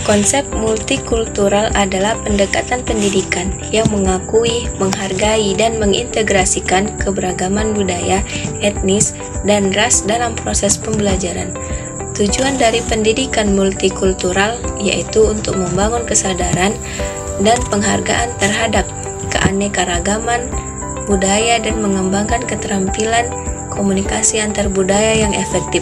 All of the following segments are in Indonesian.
Konsep multikultural adalah pendekatan pendidikan yang mengakui, menghargai, dan mengintegrasikan keberagaman budaya, etnis, dan ras dalam proses pembelajaran. Tujuan dari pendidikan multikultural yaitu untuk membangun kesadaran dan penghargaan terhadap keanekaragaman budaya dan mengembangkan keterampilan komunikasi antar budaya yang efektif.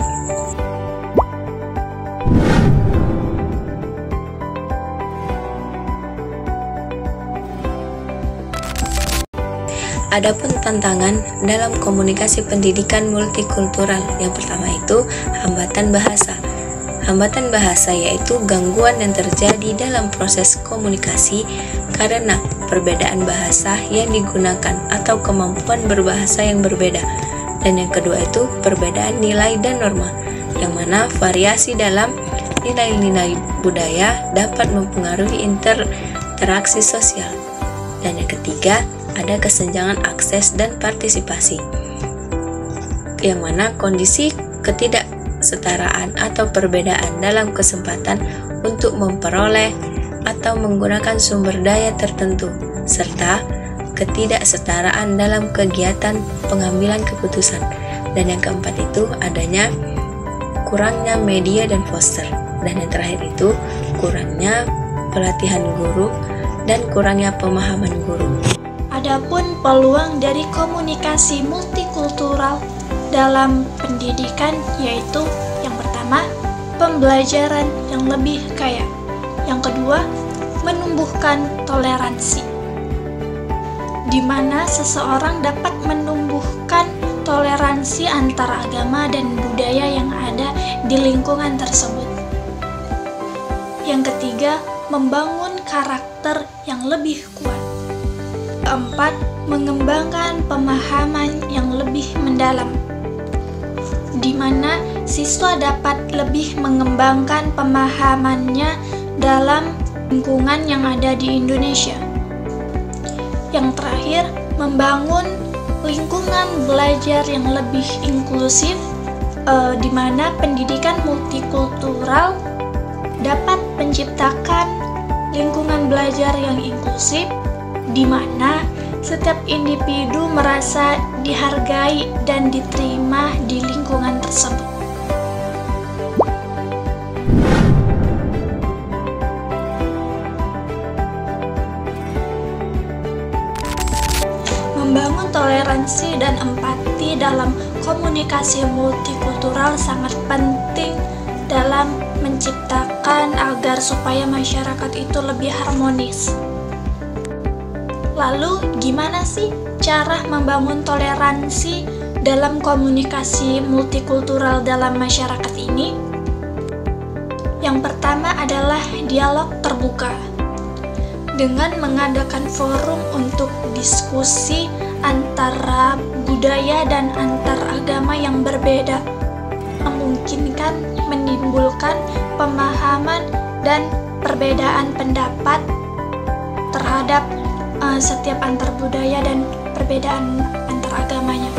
Adapun tantangan dalam komunikasi pendidikan multikultural, yang pertama itu hambatan bahasa. Hambatan bahasa yaitu gangguan yang terjadi dalam proses komunikasi karena perbedaan bahasa yang digunakan atau kemampuan berbahasa yang berbeda. Dan yang kedua itu perbedaan nilai dan norma, yang mana variasi dalam nilai-nilai budaya dapat mempengaruhi interaksi sosial. Dan yang ketiga, ada kesenjangan akses dan partisipasi, yang mana kondisi ketidaksetaraan atau perbedaan dalam kesempatan untuk memperoleh atau menggunakan sumber daya tertentu, serta ketidaksetaraan dalam kegiatan pengambilan keputusan. Dan yang keempat itu adanya kurangnya media dan poster. Dan yang terakhir itu kurangnya pelatihan guru dan kurangnya pemahaman guru. Adapun peluang dari komunikasi multikultural dalam pendidikan yaitu yang pertama, pembelajaran yang lebih kaya. Yang kedua, menumbuhkan toleransi, di mana seseorang dapat menumbuhkan toleransi antar agama dan budaya yang ada di lingkungan tersebut. Yang ketiga, membangun karakter yang lebih kuat. Keempat, mengembangkan pemahaman yang lebih mendalam, di mana siswa dapat lebih mengembangkan pemahamannya dalam lingkungan yang ada di Indonesia. Yang terakhir, membangun lingkungan belajar yang lebih inklusif, di mana pendidikan multikultural dapat menciptakan lingkungan belajar yang inklusif, di mana setiap individu merasa dihargai dan diterima di lingkungan tersebut. Membangun toleransi dan empati dalam komunikasi multikultural sangat penting dalam menciptakan agar supaya masyarakat itu lebih harmonis. Lalu, gimana sih cara membangun toleransi dalam komunikasi multikultural dalam masyarakat ini? Yang pertama adalah dialog terbuka, dengan mengadakan forum untuk diskusi antara budaya dan antar agama yang berbeda, memungkinkan menimbulkan pemahaman dan perbedaan pendapat terhadap setiap antar budaya dan perbedaan antar agamanya.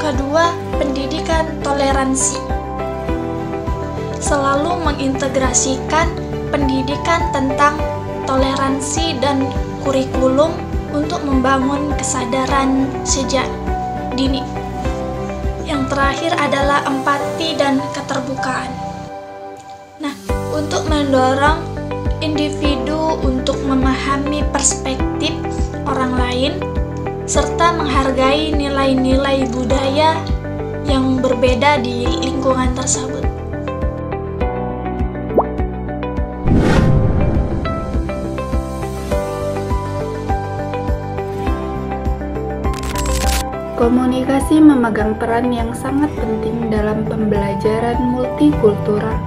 Kedua, pendidikan toleransi. Selalu mengintegrasikan pendidikan tentang toleransi dan kurikulum untuk membangun kesadaran sejak dini. Yang terakhir adalah empati dan keterbukaan. Nah, untuk mendorong individu untuk memahami perspektif orang lain serta menghargai nilai-nilai budaya yang berbeda di lingkungan tersebut. Komunikasi memegang peran yang sangat penting dalam pembelajaran multikultural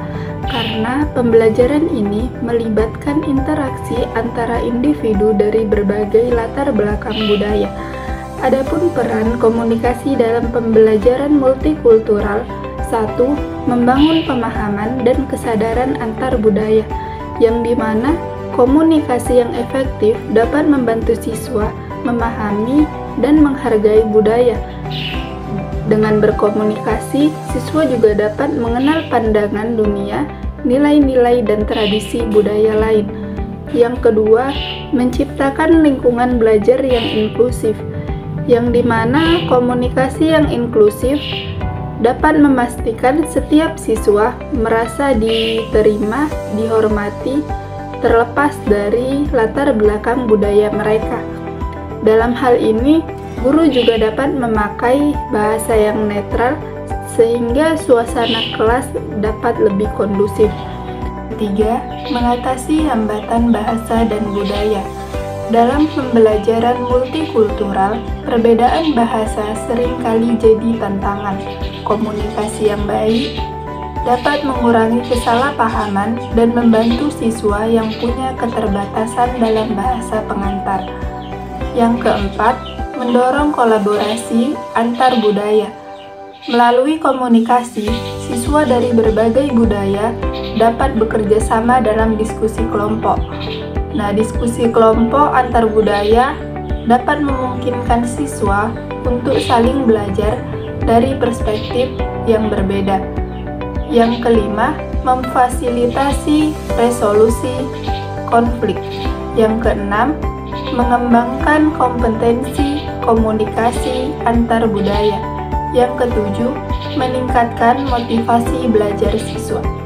karena pembelajaran ini melibatkan interaksi antara individu dari berbagai latar belakang budaya. Adapun peran komunikasi dalam pembelajaran multikultural, 1. Membangun pemahaman dan kesadaran antar budaya, yang dimana komunikasi yang efektif dapat membantu siswa memahami dan menghargai budaya. Dengan berkomunikasi, siswa juga dapat mengenal pandangan dunia nilai-nilai dan tradisi budaya lain. Yang kedua, menciptakan lingkungan belajar yang inklusif, yang dimana komunikasi yang inklusif dapat memastikan setiap siswa merasa diterima, dihormati, terlepas dari latar belakang budaya mereka. Dalam hal ini, guru juga dapat memakai bahasa yang netral sehingga suasana kelas dapat lebih kondusif. Ketiga, mengatasi hambatan bahasa dan budaya. Dalam pembelajaran multikultural, perbedaan bahasa seringkali jadi tantangan. Komunikasi yang baik dapat mengurangi kesalahpahaman dan membantu siswa yang punya keterbatasan dalam bahasa pengantar. Yang keempat, mendorong kolaborasi antar budaya. Melalui komunikasi, siswa dari berbagai budaya dapat bekerja sama dalam diskusi kelompok. Nah, diskusi kelompok antar budaya dapat memungkinkan siswa untuk saling belajar dari perspektif yang berbeda. Yang kelima, memfasilitasi resolusi konflik. Yang keenam, mengembangkan kompetensi komunikasi antar budaya. Yang ketujuh, meningkatkan motivasi belajar siswa.